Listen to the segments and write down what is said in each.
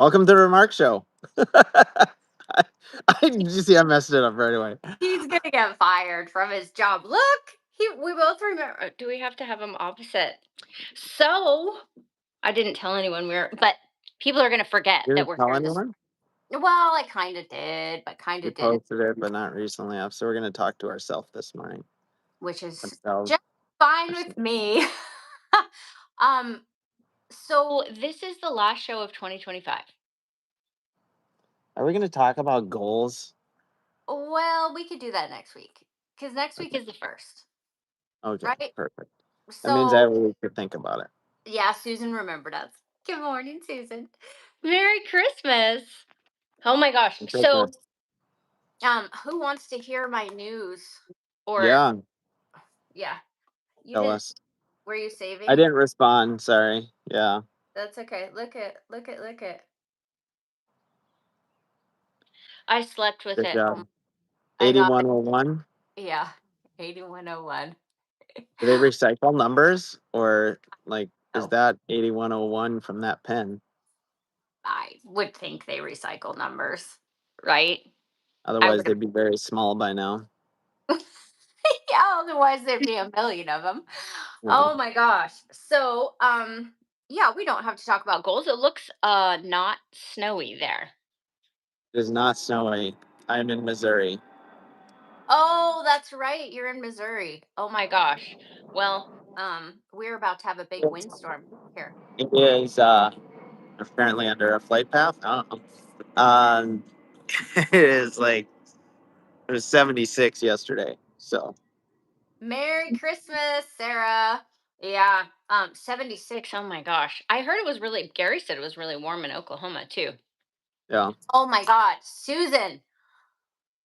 Welcome to the Remark Show. Did you see I messed it up right away? He's gonna get fired from his job. Look, we both remember. Do we have to have them opposite? So I didn't tell anyone but people are gonna forget You that didn't we're tell here this. anyone? Well, I kind of did, but kind We of didn't, posted it, but not recently enough. So we're going to talk to ourselves this morning. which is Ourselves. just fine with me. um. So this is the last show of 2025. Are we going to talk about goals? Well, we could do that next week because next week Okay. is the first, Okay. right? Perfect. That means So every week to think about it. yeah, Susan remembered us. Good morning, Susan. Merry Christmas. Oh my gosh. So, Christmas. who wants to hear my news? Or Yeah. yeah, you Tell didn't. us. Were you I saving? didn't respond. Sorry. Yeah. That's okay. Look at. I slept with Good it. job. I got it. 8101. Yeah, 8101. Do they recycle numbers or is Oh, that 8101 from that pen? I would think they recycle numbers, right? I Otherwise, would. they'd be very small by now. Yeah, otherwise there'd be a million of them. Yeah. Oh my gosh. So, yeah, we don't have to talk about goals. It looks not snowy there. It is not snowy. I'm in Missouri. Oh, that's right. You're in Missouri. Oh my gosh. Well, we're about to have a big windstorm here. It is apparently under a flight path. I don't know. It is it was 76 yesterday. So Merry Christmas, Sarah. Yeah, 76. Oh my gosh. I heard it was really Gary said it was really warm in Oklahoma too. yeah, Oh my god, Susan.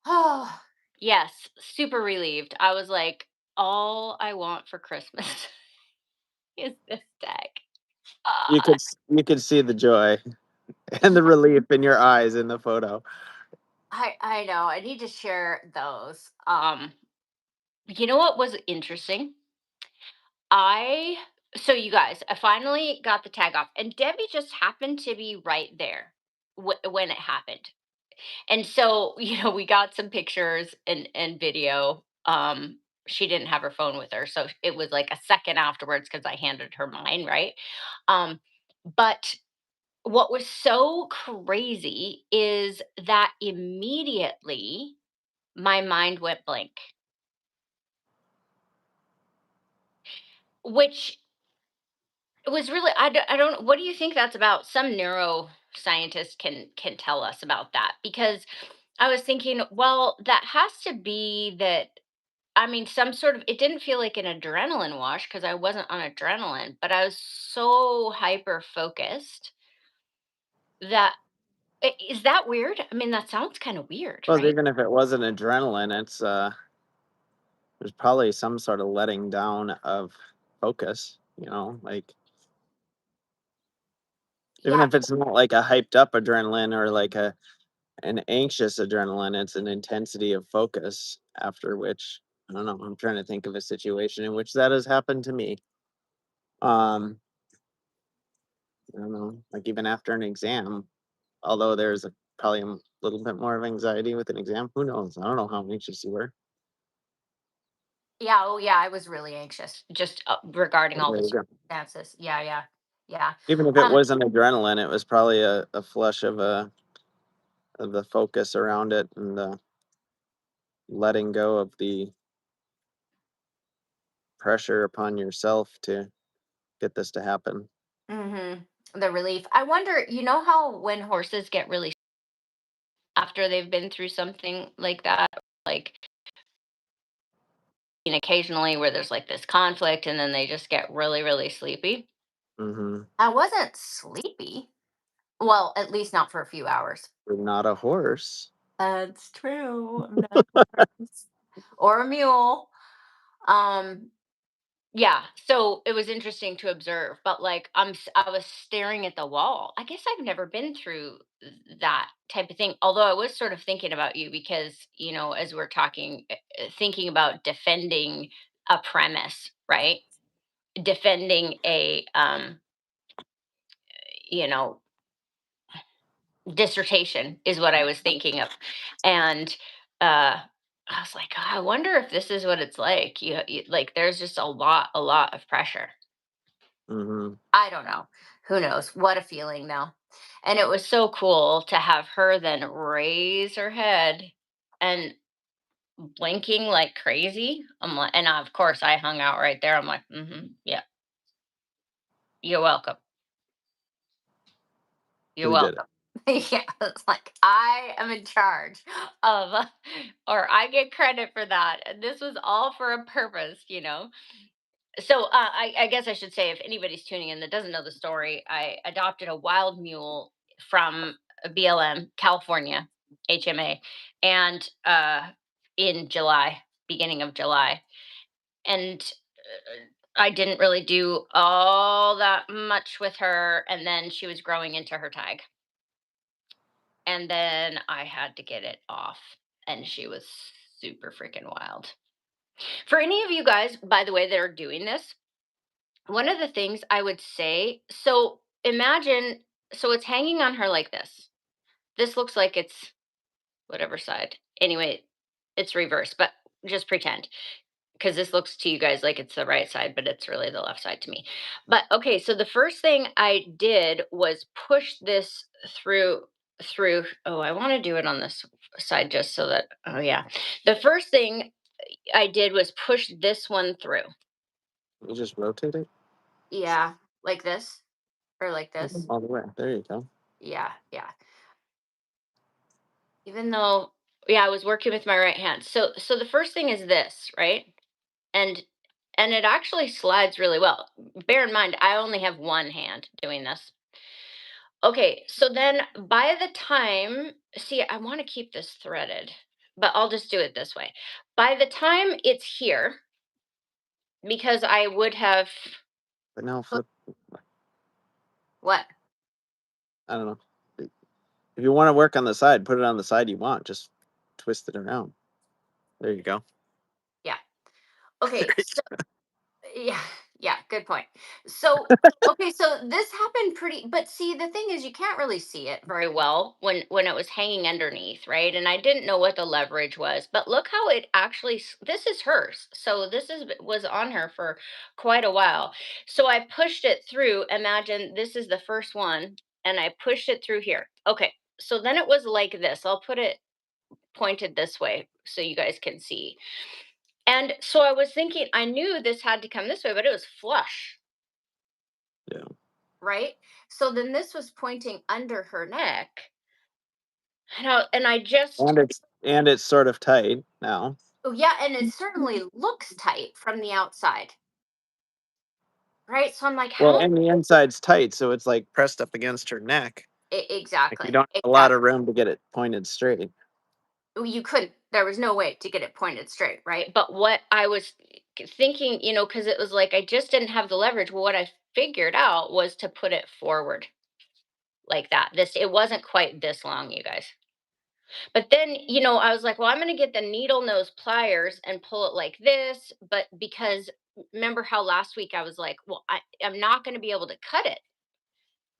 Oh, yes, super relieved. I was like, all I want for Christmas is this deck. you Uh, could see the joy and the yeah, relief in your eyes in the photo. I know. I need to share those. You know what was interesting? I so you guys, I finally got the tag off, and Debbie just happened to be right there when it happened. And so, we got some pictures and video. She didn't have her phone with her, so it was like a second afterwards because I handed her mine, right? Um, but what was so crazy is that immediately my mind went blank, which it was really I don't what do you think that's about? Some neuroscientist can tell us about that because I was thinking, well, that has to be that I mean, some sort of it didn't feel like an adrenaline wash because I wasn't on adrenaline, but I was so hyper focused that is that weird? I mean, that sounds kind of weird, Well, right? even if it wasn't adrenaline, it's there's probably some sort of letting down of focus. Even Yeah, if it's not like a hyped up adrenaline or like an anxious adrenaline, it's an intensity of focus after which I don't know. I'm trying to think of a situation in which that has happened to me. Um, I don't know, like even after an exam, although there's probably a little bit more of anxiety with an exam. Who knows? I don't know how anxious you were. yeah, oh yeah, I was really anxious just regarding But all there the you go. circumstances. Yeah, yeah, yeah. Even if it Um, wasn't adrenaline, it was probably a flush of the focus around it and the letting go of the pressure upon yourself to get this to happen. the relief. I wonder, you know how when horses get really after they've been through something like that, like occasionally where there's like this conflict and then they just get really, really sleepy. Mm-hmm. I wasn't sleepy. Well, at least not for a few hours. You're not a horse. That's true. I'm not a horse or a mule. Um, yeah, so it was interesting to observe, but like I was staring at the wall. I guess I've never been through that type of thing. Although I was sort of thinking about you because, as we're talking, thinking about defending a premise, right? Defending a you know dissertation is what I was thinking of. And I was like, "God, I wonder if this is what it's like. Like there's just a lot of pressure. Mhm. I don't know. Who knows? What a feeling though. And it was so cool to have her then raise her head and blinking like crazy. I'm like, and of course I hung out right there. I'm like, yeah, you're welcome. You're Who did it? welcome. Yeah, it's like I am in charge of, or I get credit for that. And this was all for a purpose. So I guess I should say, if anybody's tuning in that doesn't know the story, I adopted a wild mule from BLM, California, HMA, and in July, beginning of July, and I didn't really do all that much with her, and then she was growing into her tag, and then I had to get it off, and she was super freaking wild. For any of you guys, by the way, that are doing this, one of the things I would say, so imagine, so it's hanging on her like this. This looks like it's whatever side. Anyway, it's reversed, but just pretend, because this looks to you guys like it's the right side, but it's really the left side to me. But okay, so the first thing I did was push this through. Oh, I want to do it on this side just so that, oh yeah. The first thing I did was push this one through. You just rotate it Yeah, like this or like this. all the way. There you go. Yeah, yeah. Even though, yeah, I was working with my right hand. So the first thing is this, right? And and it actually slides really well. Bear in mind, I only have one hand doing this. Okay, so then by the time, see, I want to keep this threaded, but I'll just do it this way. By the time it's here, because I would have But now flip. what? I don't know. If you want to work on the side, put it on the side you want. Just twist it around. There you go. Yeah. Okay, yeah, yeah, good point. So, okay, so this happened pretty, but see, the thing is you can't really see it very well when it was hanging underneath, right? And I didn't know what the leverage was, but look how it actually this is hers. So this is was on her for quite a while. So I pushed it through. Imagine this is the first one and I pushed it through here. Okay. So then it was like this. I'll put it pointed this way so you guys can see. And so I was thinking, I knew this had to come this way, but it was flush, Yeah. right? So then this was pointing under her neck. And I just, And it's sort of tight now. oh, yeah, and it certainly looks tight from the outside, right? So I'm like, Well, how? and the inside's tight, so it's like pressed up against her neck. Like you Exactly, don't have a lot exactly. of room to get it pointed straight. Well, you couldn't. There was no way to get it pointed straight, right? But what I was thinking, because it was like I just didn't have the leverage. Well, what I figured out was to put it forward like that. It wasn't quite this long, you guys. But then, I was like, well, I'm going to get the needle nose pliers and pull it like this. But because remember how last week I was like, well, I'm not going to be able to cut it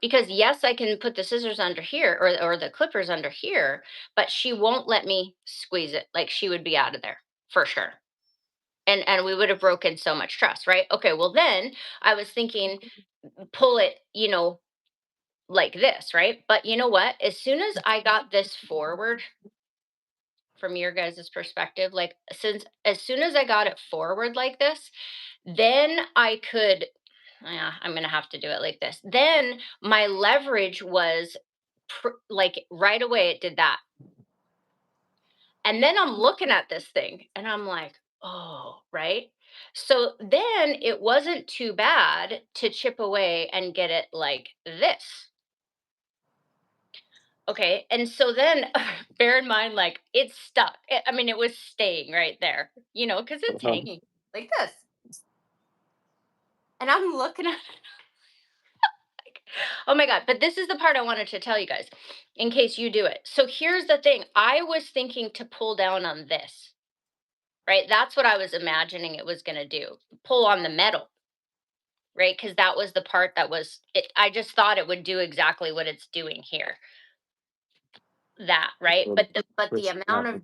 because, yes, I can put the scissors under here or the clippers under here, but she won't let me squeeze it. Like she would be out of there for sure. And we would have broken so much trust, right? Okay, well, then I was thinking, pull it, like this, right? But you know what? As soon as I got this forward, from your guys' perspective, like since as soon as I got it forward like this, then I could, yeah, I'm gonna have to do it like this. Then my leverage was like right away it did that. And then I'm looking at this thing and I'm like, oh, right. So then it wasn't too bad to chip away and get it like this. Okay, and so then bear in mind, like, it's stuck. I mean, it was staying right there, because it's Um, hanging like this. And I'm looking at it like, oh my God. But this is the part I wanted to tell you guys in case you do it. So here's the thing I was thinking to pull down on this, right? That's what I was imagining it was going to do, pull on the metal, right? Because that was the part that was, I just thought it would do exactly what it's doing here. that, right? Little But the twist amount of pattern.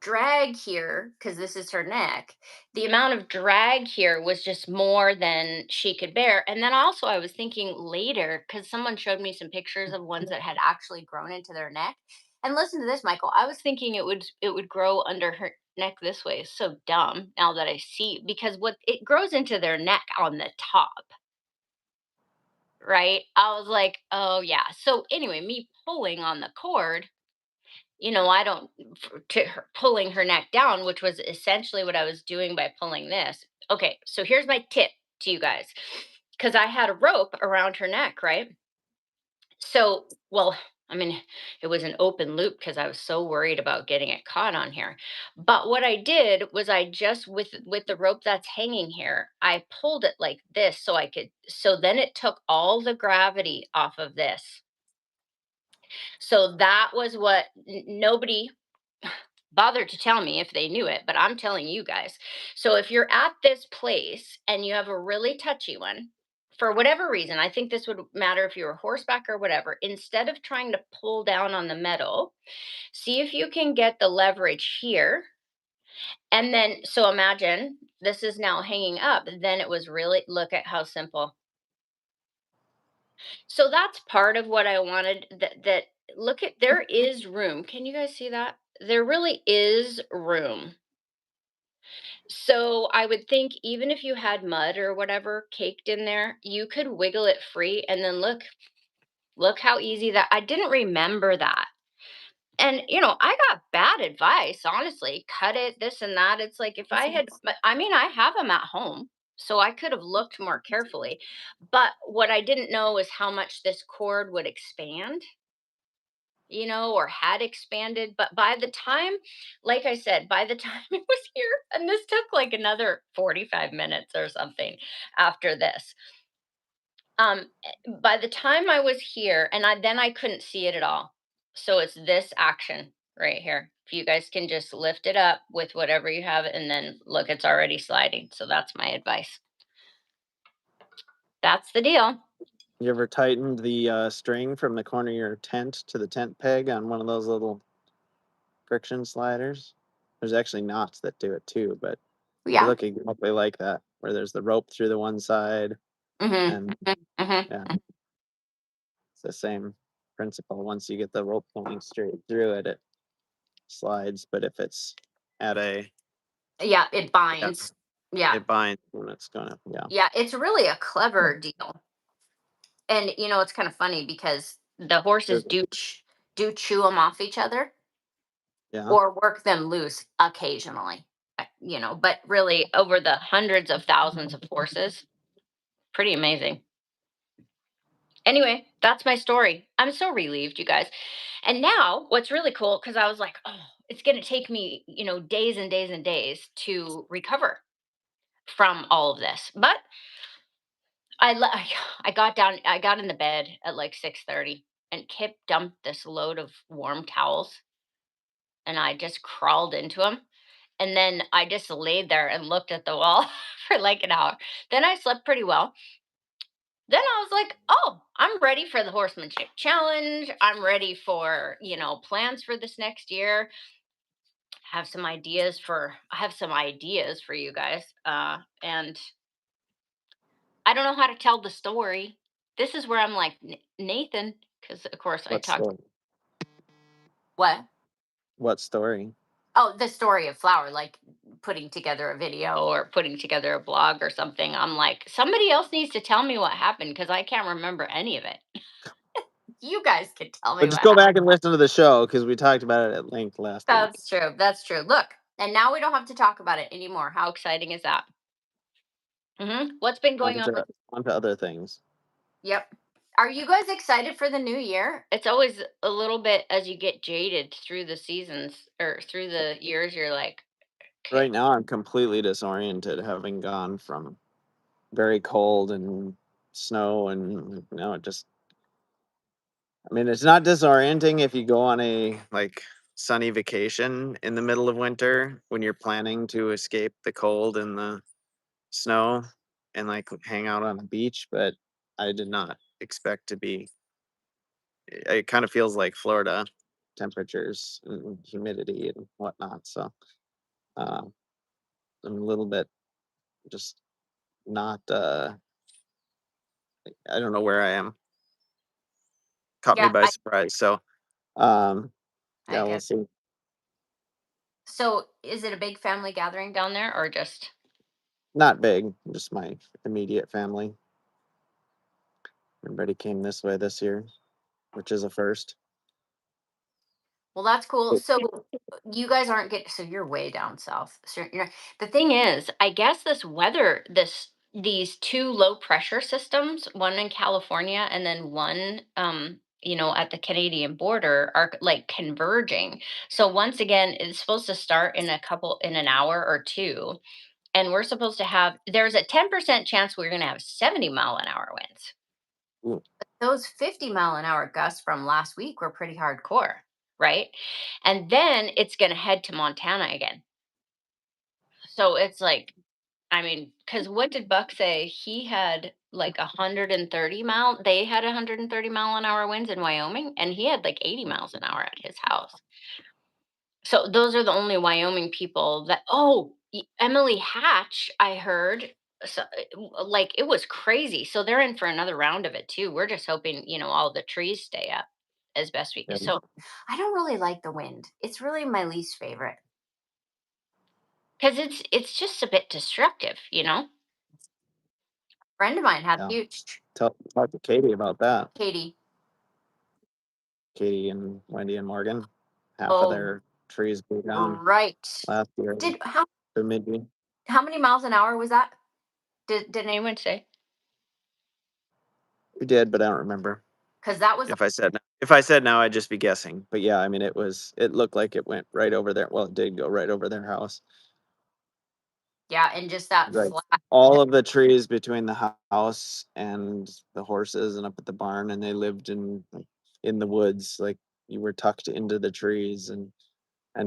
drag here, because this is her neck, the amount of drag here was just more than she could bear. And then also I was thinking later, because someone showed me some pictures of ones that had actually grown into their neck. And listen to this, Michael. I was thinking it would grow under her neck this way. It's so dumb now that I see, because what it grows into their neck on the top, right? I was like, oh yeah. So anyway, me pulling on the cord, I don't to her pulling her neck down, which was essentially what I was doing by pulling this. Okay, so here's my tip to you guys, because I had a rope around her neck, right? So, well, I mean, it was an open loop because I was so worried about getting it caught on here. But what I did was I just with the rope that's hanging here, I pulled it like this so I could so then it took all the gravity off of this. So that was what nobody bothered to tell me if they knew it, but I'm telling you guys. So if you're at this place and you have a really touchy one, for whatever reason, I think this would matter if you were horseback or whatever. Instead of trying to pull down on the metal, see if you can get the leverage here. And then, so imagine this is now hanging up. Then it was really, look at how simple. So that's part of what I wanted that look at, there is room. Can you guys see that? There really is room. So I would think even if you had mud or whatever caked in there, you could wiggle it free and then look how easy that I didn't remember that. And I got bad advice, honestly. Cut it, this and that. It's like if I had but I mean, I have them at home, so I could have looked more carefully. But what I didn't know is how much this cord would expand, or had expanded. But by the time, like I said, by the time it was here, and this took like another 45 minutes or something after this. By the time I was here, and then I couldn't see it at all. So it's this action right here. If you guys can just lift it up with whatever you have, and then look, it's already sliding. So that's my advice. That's the deal. You ever tightened the string from the corner of your tent to the tent peg on one of those little friction sliders? There's actually knots that do it too, but they Yeah. look exactly like that, where there's the rope through the one side, Mm-hmm. and Mm-hmm. yeah, it's the same principle. Once you get the rope pulling straight through it, it slides. But if it's at a Yeah, it yeah, binds. Yeah. it binds when it's gonna Yeah, it's really a clever deal. And it's kind of funny because the horses do chew them off each other yeah. or work them loose occasionally. But really over the hundreds of thousands of horses, pretty amazing. Anyway, that's my story. I'm so relieved, you guys. And now what's really cool, because I was like, oh, it's going to take me, days and days and days to recover from all of this. But I got down, I got in the bed at like 6:30, and Kip dumped this load of warm towels, and I just crawled into them. And then I just laid there and looked at the wall for like an hour. Then I slept pretty well. Then I was like, oh, I'm ready for the horsemanship challenge. I'm ready for, plans for this next year. I have some ideas for you guys. And I don't know how to tell the story. This is where I'm like, Nathan, because of course I What talked, story? what? What story? Oh, the story of Flower, like putting together a video or putting together a blog or something. I'm like, somebody else needs to tell me what happened because I can't remember any of it. You guys can tell me But what just go happened. back and listen to the show because we talked about it at length last week. That's true. That's true. Look, and now we don't have to talk about it anymore. How exciting is that? What's been going On on with? to on to other things. Yep. Are you guys excited for the new year? It's always a little bit as you get jaded through the seasons or through the years. You're like, okay, Right now, I'm completely disoriented, having gone from very cold and snow, and it just. I mean, it's not disorienting if you go on a sunny vacation in the middle of winter when you're planning to escape the cold and the snow and hang out on the beach, but I did not expect to be. It kind of feels like Florida. temperatures and humidity and whatnot. So uh, I'm a little bit just not. I don't know where I am. Caught me Yeah, by surprise. So um, I yeah, we'll get. see. So, is it a big family gathering down there, or just? Not big, just my immediate family. Everybody came this way this year, which is a first. Well, that's cool. So you guys aren't getting, so you're way down south. So you're, the thing is, I guess these two low pressure systems, one in California and then one at the Canadian border are like converging. So once again, it's supposed to start in an hour or two. And we're supposed to have there's a 10% chance we're gonna have 70-mile-an-hour winds. Ooh, Those 50-mile-an-hour gusts from last week were pretty hardcore, right? And then it's going to head to Montana again. So it's like, I mean, because what did Buck say? He had like they had 130-mile-an-hour winds in Wyoming, and he had like 80 miles an hour at his house. So those are the only Wyoming people that, Emily Hatch, I heard. So, like it was crazy. So they're in for another round of it too. We're just hoping, all the trees stay up as best we. yeah, So I don't really like the wind. It's really my least favorite because it's just a bit destructive. Friend of mine had yeah. huge. Talk to Katie about that. Katie. Katie and Wendy and Morgan. Half of Oh, their trees blew down right. last year. Did The mid how many miles an hour was that? Did anyone say? We did, but I don't remember. Because that was If I said now, I'd just be guessing. But yeah, I mean, it looked like it went right over there. Well, it did go right over their house. yeah, and just that Like flat. all of the trees between the house and the horses and up at the barn, and they lived in the woods. Like you were tucked into the trees, and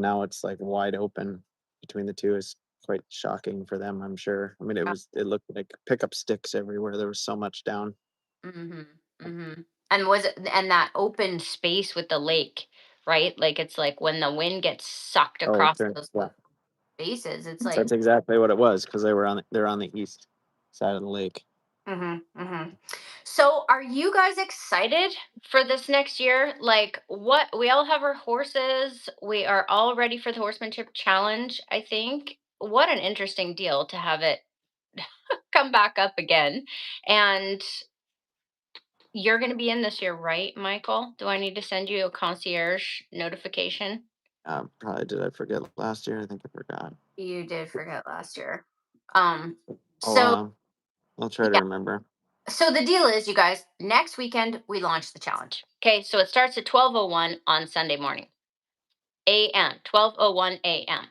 now it's like wide open between the two. Is quite shocking for them, I'm sure. I mean, it looked like pickup sticks everywhere. There was so much down. Mhm, mhm. And was it and that open space with the lake, right? Like, it's like when the wind gets sucked Oh, across sure. those Yeah, spaces, it's like. that's exactly what it was because they're on the east side of the lake. Mhm, mhm. So, are you guys excited for this next year? Like, what we all have our horses. We are all ready for the horsemanship challenge, I think. What an interesting deal to have it come back up again. And you're gonna be in this year, right, Michael? Do I need to send you a concierge notification? Probably did I forget last year? I think I forgot. You did forget last year. Um, Oh, so I'll try to yeah. remember. So the deal is, you guys, next weekend we launch the challenge. Okay, so it starts at 12:01 on Sunday morning. AM, 12:01 AM.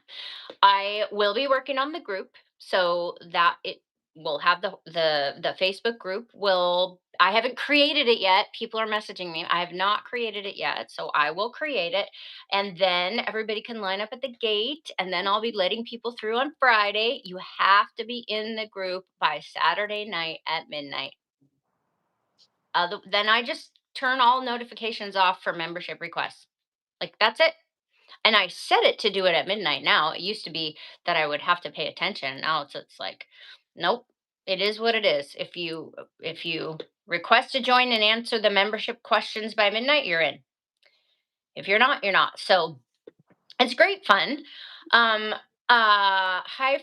I will be working on the group so that it will have the Facebook group will I haven't created it yet. People are messaging me. I have not created it yet, so I will create it and then everybody can line up at the gate and then I'll be letting people through on Friday. You have to be in the group by Saturday night at midnight. Then I just turn all notifications off for membership requests. Like that's it. And I set it to do it at midnight now. It used to be that I would have to pay attention. Now it's like, nope. It is what it is. If you request to join and answer the membership questions by midnight, you're in. If you're not, you're not. So it's great fun. Um hi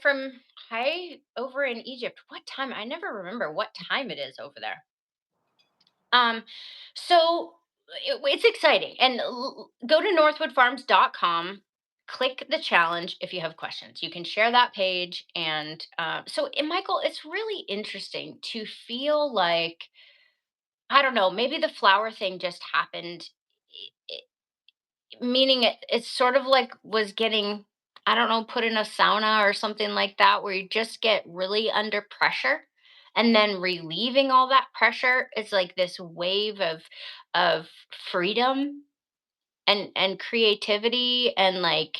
over in Egypt. What time? I never remember what time it is over there. Um, so it's exciting. And go to northwoodfarms.com, click the challenge if you have questions. You can share that page. And Michael, it's really interesting to feel like, I don't know, maybe the flower thing just happened, meaning it's sort of like was getting, I don't know, put in a sauna or something like that, where you just get really under pressure, and then relieving all that pressure is like this wave of freedom and creativity, and like,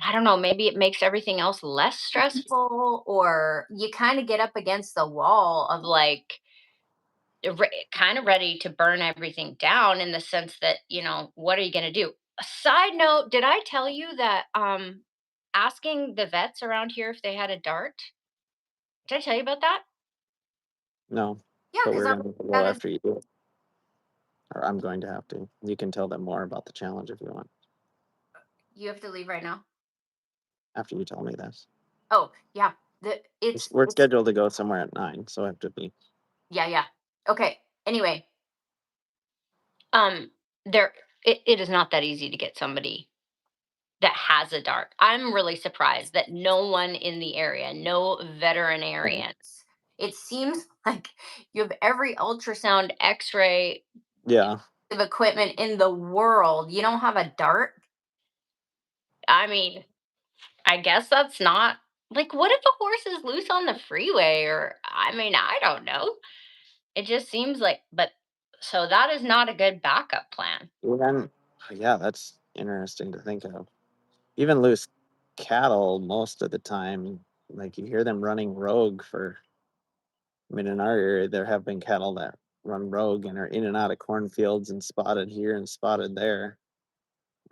I don't know, maybe it makes everything else less stressful, or you kind of get up against the wall of like kind of ready to burn everything down, in the sense that, what are you going to do? Side note, did I tell you that asking the vets around here if they had a dart? Did I tell you about that? No, Yeah, but because we're I gonna go that is after you do it, or I'm going to have to. You can tell them more about the challenge if you want, you have to leave right now. after you tell me this. Oh, yeah. We're It's scheduled to go somewhere at 9, so I have to be. yeah, yeah. Okay. Anyway, um there it is not that easy to get somebody that has a dart. I'm really surprised that no one in the area, no Yeah. veterinarians. It seems like you have every ultrasound, x-ray Yeah. of equipment in the world. You don't have a dart? I mean, I guess that's not like what if a horse is loose on the freeway or I mean, I don't know. It just seems like but so that is not a good backup plan. Even yeah, that's interesting to think of. Even loose cattle most of the time, like, you hear them running rogue for I mean, in our area, there have been cattle that run rogue and are in and out of cornfields and spotted here and spotted there,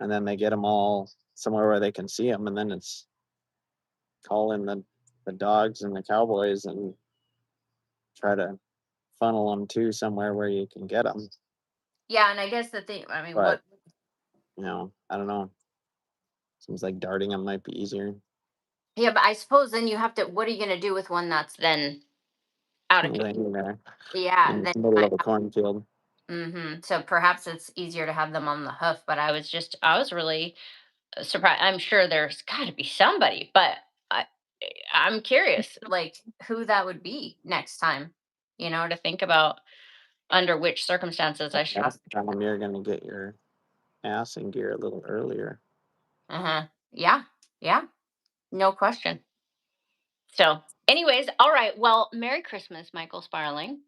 and then they get them all somewhere where they can see them, and then it's calling the dogs and the cowboys and try to funnel them to somewhere where you can get them. Yeah, and I guess the thing I mean, But, what I don't know, seems like darting them might be easier. yeah, but I suppose then you have to what are you gonna do with one that's then out of Laying there yeah, in the then middle of a cornfield. so perhaps it's easier to have them on the hoof, but I was really surprised. I'm sure there's got to be somebody, but I I'm curious like who that would be next time, to think about under which circumstances I should Last time you're gonna get your ass in gear a little earlier. uh-huh. Yeah. Yeah. No question. So, anyways, all right. Well, Merry Christmas, Michael Sparling.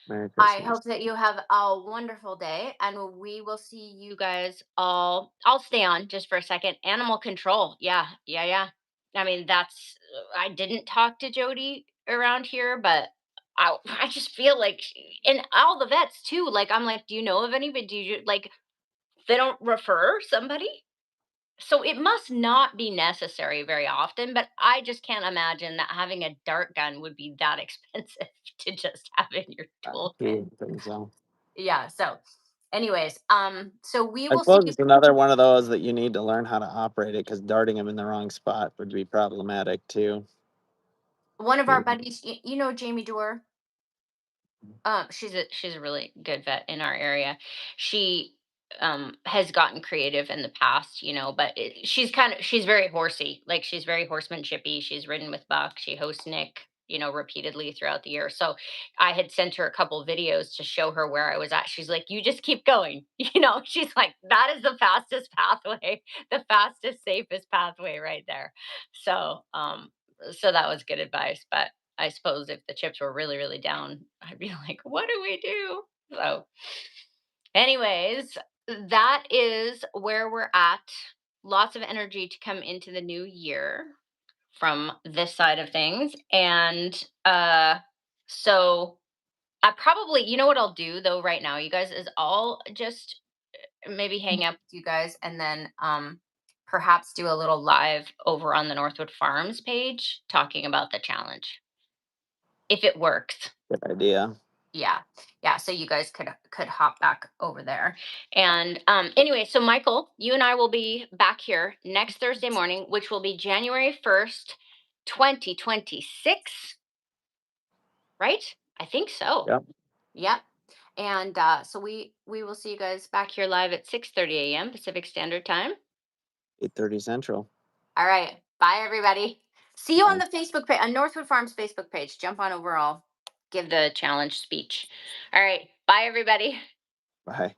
Merry I Christmas. hope that you have a wonderful day and we will see you guys all. I'll stay on just for a second. Animal control. Yeah, yeah, yeah. I mean, I didn't talk to Jody around here, but I just feel like, and all the vets too. Like, I'm like, do you know of anybody? Do you like, they don't refer somebody? So it must not be necessary very often, but I just can't imagine that having a dart gun would be that expensive to just have in your You toolkit. wouldn't think so. Yeah, so anyways, so we I will see suppose you it's another one of those that you need to learn how to operate it, because darting them in the wrong spot would be problematic too. one of our You buddies, Jamie Dore. She's a really good vet in our area. She has gotten creative in the past, but she's very horsey. Like she's very horsemanshipy. She's ridden with Buck. She hosts Nick, repeatedly throughout the year. So I had sent her a couple videos to show her where I was at. She's like, "You just keep going." She's like, "That is the fastest pathway, the fastest, safest pathway right there." So, so that was good advice, but I suppose if the chips were really, really down, I'd be like, what do we do? So, anyways, that is where we're at. Lots of energy to come into the new year from this side of things. And so I probably, you know what I'll do though right now, you guys, is I'll just maybe hang up with you guys and then perhaps do a little live over on the Northwood Farms page talking about the challenge if it works. good idea. Yeah. Yeah, so you guys could hop back over there. And anyway, so Michael, you and I will be back here next Thursday morning, which will be January 1st, 2026, right? I think so. Yep, Yep. And so we will see you guys back here live at 6:30 a.m. Pacific Standard Time. 8:30 Central. All right. Bye everybody. See you on Bye. the Facebook page, on Northwood Farms Facebook page. Jump on over, I'll give the challenge speech. All right. Bye everybody. Bye.